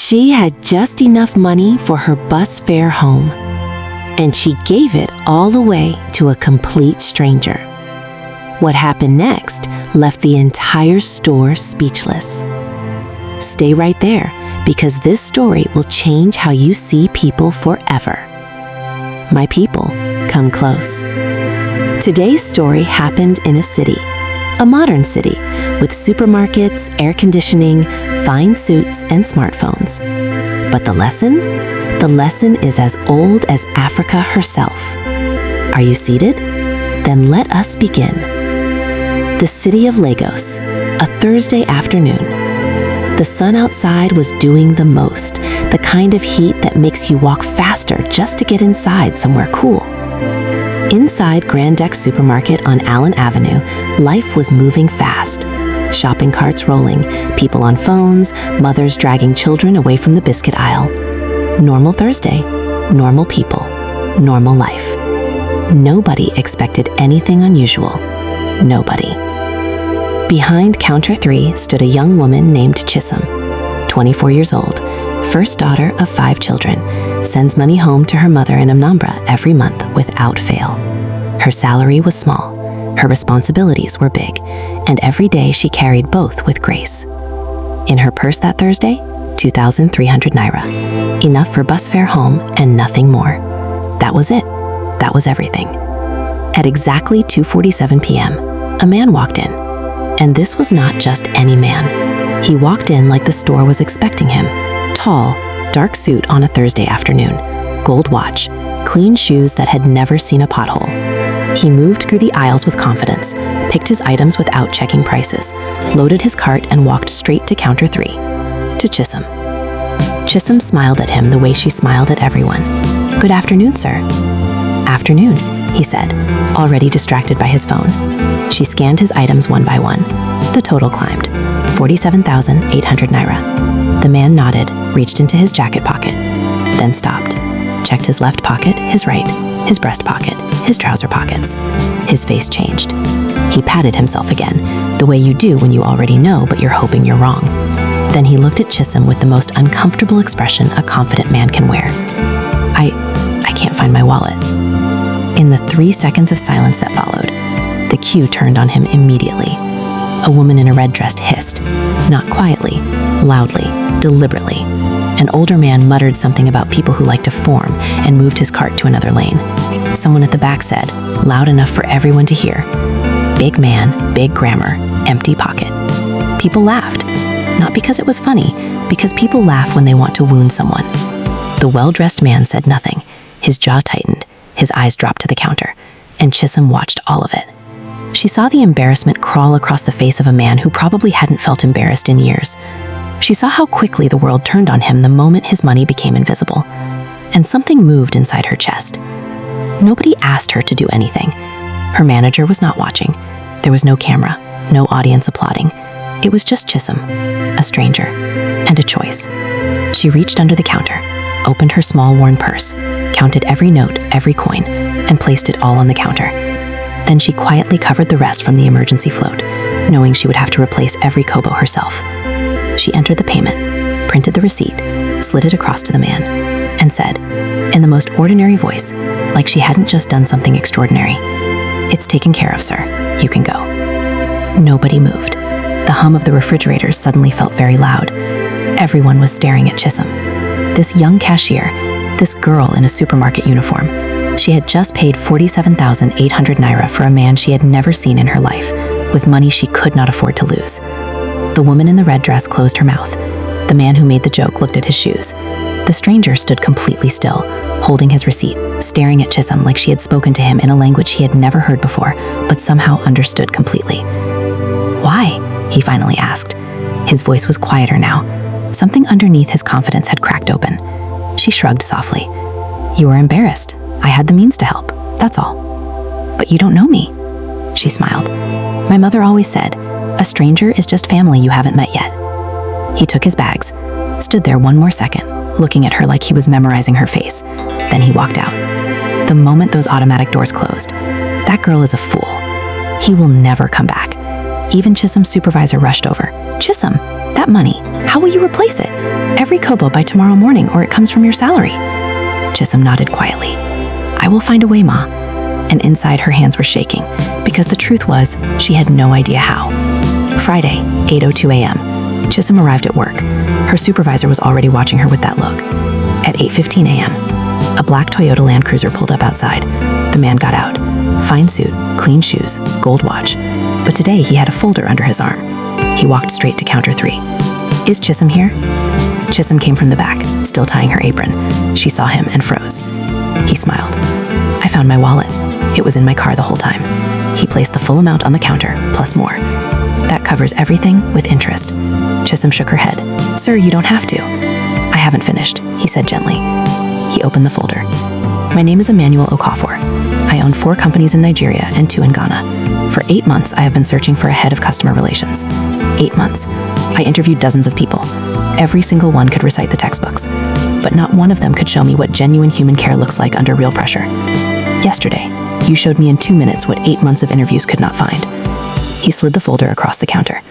She had just enough money for her bus fare home, and she gave it all away to a complete stranger. What happened next left the entire store speechless. Stay right there, because this story will change how you see people forever. My people, come close. Today's story happened in a city, a modern city, with supermarkets, air conditioning, fine suits, and smartphones. But the lesson? The lesson is as old as Africa herself. Are you seated? Then let us begin. The city of Lagos, a Thursday afternoon. The sun outside was doing the most, the kind of heat that makes you walk faster just to get inside somewhere cool. Inside Grand Deck Supermarket on Allen Avenue, life was moving fast. Shopping carts rolling, people on phones, mothers dragging children away from the biscuit aisle. Normal Thursday, normal people, normal life. Nobody expected anything unusual. Nobody. Behind counter 3 stood a young woman named Chisom, 24 years old, first daughter of 5 children, sends money home to her mother in Anambra every month without fail. Her salary was small, her responsibilities were big, and every day she carried both with grace. In her purse that Thursday, 2,300 naira, enough for bus fare home and nothing more. That was it. That was everything. At exactly 2:47 p.m., a man walked in. And this was not just any man. He walked in like the store was expecting him. Tall, dark suit on a Thursday afternoon, gold watch, clean shoes that had never seen a pothole. He moved through the aisles with confidence, picked his items without checking prices, loaded his cart and walked straight to counter 3, to Chisom. Chisom smiled at him the way she smiled at everyone. "Good afternoon, sir." "Afternoon," he said, already distracted by his phone. She scanned his items one by one. The total climbed, 47,800 naira. The man nodded, reached into his jacket pocket, then stopped, checked his left pocket, his right, his breast pocket, his trouser pockets. His face changed. He patted himself again, the way you do when you already know but you're hoping you're wrong. Then he looked at Chisom with the most uncomfortable expression a confident man can wear. I can't find my wallet." In the 3 seconds of silence that followed, the cue turned on him immediately. A woman in a red dress hissed, not quietly, loudly, deliberately. An older man muttered something about people who like to form and moved his cart to another lane. Someone at the back said, loud enough for everyone to hear, "Big man, big grammar, empty pocket." People laughed, not because it was funny, because people laugh when they want to wound someone. The well-dressed man said nothing. His jaw tightened, his eyes dropped to the counter, and Chisom watched all of it. She saw the embarrassment crawl across the face of a man who probably hadn't felt embarrassed in years. She saw how quickly the world turned on him the moment his money became invisible. And something moved inside her chest. Nobody asked her to do anything. Her manager was not watching. There was no camera, no audience applauding. It was just Chisom, a stranger, and a choice. She reached under the counter, opened her small worn purse, counted every note, every coin, and placed it all on the counter. Then she quietly covered the rest from the emergency float, knowing she would have to replace every kobo herself. She entered the payment, printed the receipt, slid it across to the man, and said, in the most ordinary voice, like she hadn't just done something extraordinary, "It's taken care of, sir. You can go." Nobody moved. The hum of the refrigerators suddenly felt very loud. Everyone was staring at Chisom. This young cashier, this girl in a supermarket uniform, she had just paid 47,800 naira for a man she had never seen in her life, with money she could not afford to lose. The woman in the red dress closed her mouth. The man who made the joke looked at his shoes. The stranger stood completely still, holding his receipt, staring at Chisom like she had spoken to him in a language he had never heard before, but somehow understood completely. "Why?" he finally asked. His voice was quieter now. Something underneath his confidence had cracked open. She shrugged softly. "You were embarrassed. I had the means to help, that's all." "But you don't know me." She smiled. "My mother always said, a stranger is just family you haven't met yet." He took his bags, stood there one more second, looking at her like he was memorizing her face. Then he walked out. The moment those automatic doors closed, "That girl is a fool. He will never come back." Even Chisom's supervisor rushed over. "Chisom, That money, how will you replace it? Every kobo by tomorrow morning, or it comes from your salary. Chisom nodded quietly. I will find a way, Ma. And inside her hands were shaking, because the truth was, she had no idea how. Friday, 8:02 a.m. Chisom arrived at work. Her supervisor was already watching her with that look. At 8:15 a.m., a black Toyota Land Cruiser pulled up outside. The man got out. Fine suit, clean shoes, gold watch. But today he had a folder under his arm. He walked straight to counter 3. Is Chisom here? Chisom came from the back, still tying her apron. She saw him and froze. He smiled. I found my wallet. It was in my car the whole time. He placed the full amount on the counter, plus more. That covers everything with interest. Chisom shook her head. Sir, you don't have to. I haven't finished, he said gently. He opened the folder. My name is Emmanuel Okafor. I own 4 companies in Nigeria and 2 in Ghana. For 8 months, I have been searching for a head of customer relations. 8 months. I interviewed dozens of people. Every single one could recite the textbooks. But not one of them could show me what genuine human care looks like under real pressure. Yesterday, you showed me in 2 minutes what 8 months of interviews could not find. He slid the folder across the counter.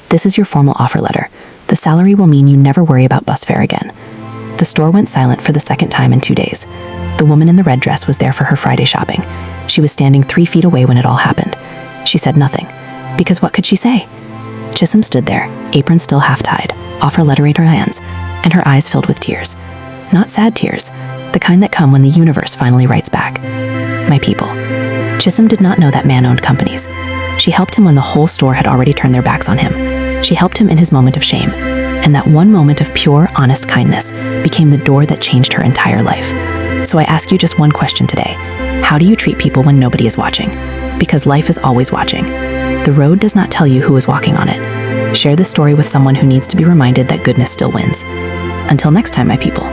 This is your formal offer letter. The salary will mean you never worry about bus fare again. The store went silent for the second time in 2 days. The woman in the red dress was there for her Friday shopping. She was standing 3 feet away when it all happened. She said nothing, because what could she say? Chisom stood there, apron still half-tied, offer letter in her hands, and her eyes filled with tears. Not sad tears, the kind that come when the universe finally writes back. My people. Chisom did not know that man owned companies. She helped him when the whole store had already turned their backs on him. She helped him in his moment of shame, and that one moment of pure, honest kindness became the door that changed her entire life. So I ask you just one question today. How do you treat people when nobody is watching? Because life is always watching. The road does not tell you who is walking on it. Share this story with someone who needs to be reminded that goodness still wins. Until next time, my people.